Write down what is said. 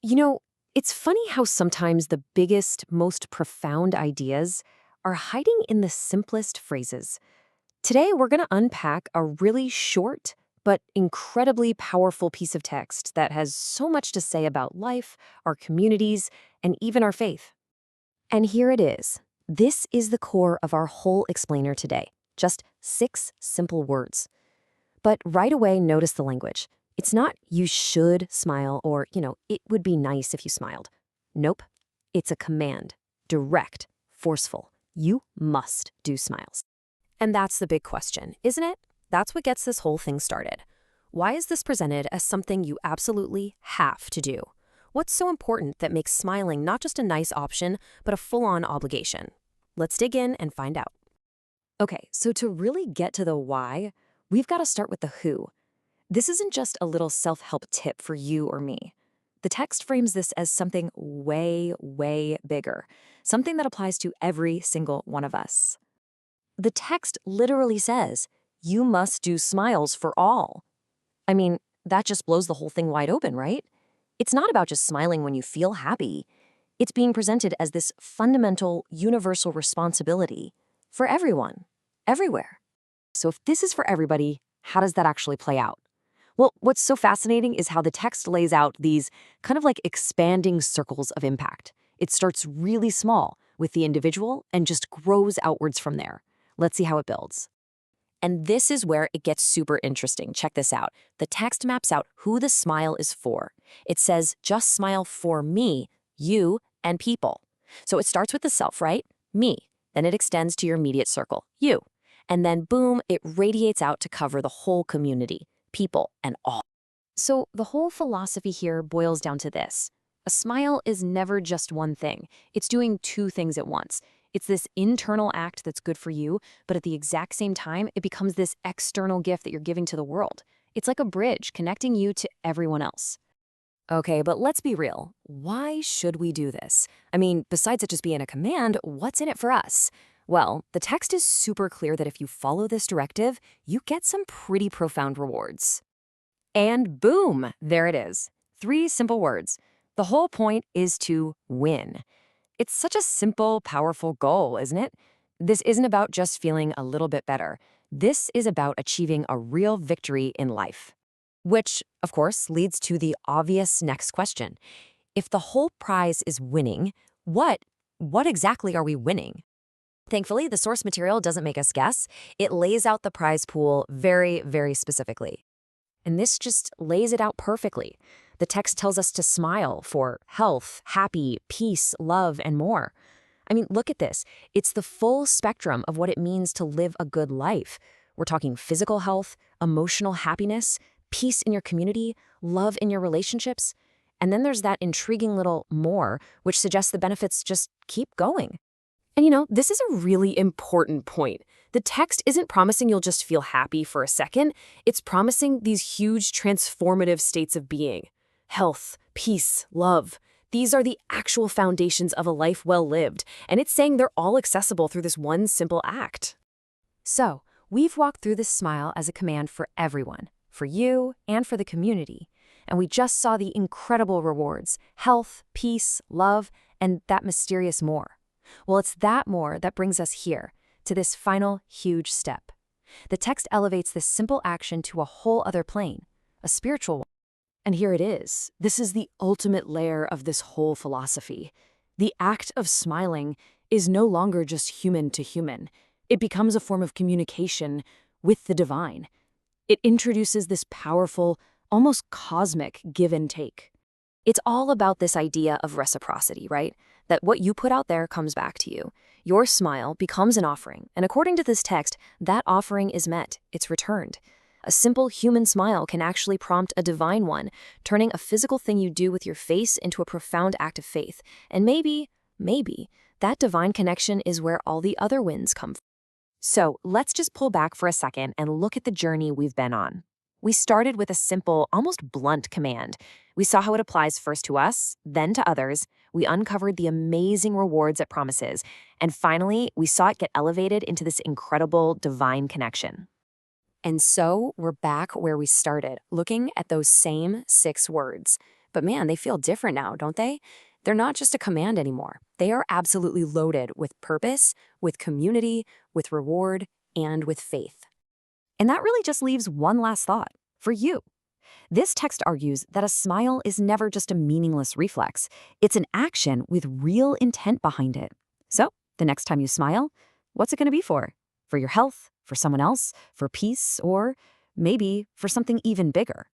You know, it's funny how sometimes the biggest, most profound ideas are hiding in the simplest phrases. Today, we're going to unpack a really short but incredibly powerful piece of text that has so much to say about life, our communities, and even our faith. And here it is. This is the core of our whole explainer today. Just 6 simple words. But right away, notice the language. It's not you should smile or, it would be nice if you smiled. Nope. It's a command. Direct, forceful. You must do smiles. And that's the big question, isn't it? That's what gets this whole thing started. Why is this presented as something you absolutely have to do? What's so important that makes smiling not just a nice option, but a full-on obligation? Let's dig in and find out. Okay, so to really get to the why, we've got to start with the who. This isn't just a little self-help tip for you or me. The text frames this as something way, way bigger, something that applies to every single one of us. The text literally says, you must do smiles for all. I mean, that just blows the whole thing wide open, right? It's not about just smiling when you feel happy. It's being presented as this fundamental, universal responsibility for everyone, everywhere. So if this is for everybody, how does that actually play out? Well, what's so fascinating is how the text lays out these kind of like expanding circles of impact. It starts really small with the individual and just grows outwards from there. Let's see how it builds. And this is where it gets super interesting. Check this out. The text maps out who the smile is for. It says, just smile for me, you, and people. So it starts with the self, right? Me. Then it extends to your immediate circle, you. And then boom, it radiates out to cover the whole community, people, and all. So the whole philosophy here boils down to this. A smile is never just one thing. It's doing two things at once. It's this internal act that's good for you, but at the exact same time, it becomes this external gift that you're giving to the world. It's like a bridge connecting you to everyone else. Okay, but let's be real. Why should we do this? I mean, besides it just being a command, what's in it for us? Well, the text is super clear that if you follow this directive, you get some pretty profound rewards. And boom, there it is. 3 simple words. The whole point is to win. It's such a simple, powerful goal, isn't it? This isn't about just feeling a little bit better. This is about achieving a real victory in life. Which, of course, leads to the obvious next question. If the whole prize is winning, what exactly are we winning? Thankfully, the source material doesn't make us guess. It lays out the prize pool very, very specifically. And this just lays it out perfectly. The text tells us to smile for health, happy, peace, love, and more. I mean, look at this. It's the full spectrum of what it means to live a good life. We're talking physical health, emotional happiness, peace in your community, love in your relationships. And then there's that intriguing little more, which suggests the benefits just keep going. And this is a really important point. The text isn't promising you'll just feel happy for a second. It's promising these huge transformative states of being. Health, peace, love. These are the actual foundations of a life well lived, and it's saying they're all accessible through this one simple act. So, we've walked through this smile as a command for everyone, for you and for the community. And we just saw the incredible rewards, health, peace, love, and that mysterious more. Well, it's that more that brings us here, to this final huge step. The text elevates this simple action to a whole other plane, a spiritual one. And here it is. This is the ultimate layer of this whole philosophy. The act of smiling is no longer just human to human. It becomes a form of communication with the divine. It introduces this powerful, almost cosmic give and take. It's all about this idea of reciprocity, right? That what you put out there comes back to you. Your smile becomes an offering, and according to this text, that offering is met, it's returned. A simple human smile can actually prompt a divine one, turning a physical thing you do with your face into a profound act of faith. And maybe, that divine connection is where all the other wins come from. So let's just pull back for a second and look at the journey we've been on. We started with a simple, almost blunt command. We saw how it applies first to us, then to others. We uncovered the amazing rewards it promises. And finally, we saw it get elevated into this incredible divine connection. And so we're back where we started, looking at those same 6 words. But man, they feel different now, don't they? They're not just a command anymore. They are absolutely loaded with purpose, with community, with reward, and with faith. And that really just leaves one last thought for you. This text argues that a smile is never just a meaningless reflex. It's an action with real intent behind it. So, the next time you smile, what's it going to be for? For your health, for someone else, for peace, or maybe for something even bigger?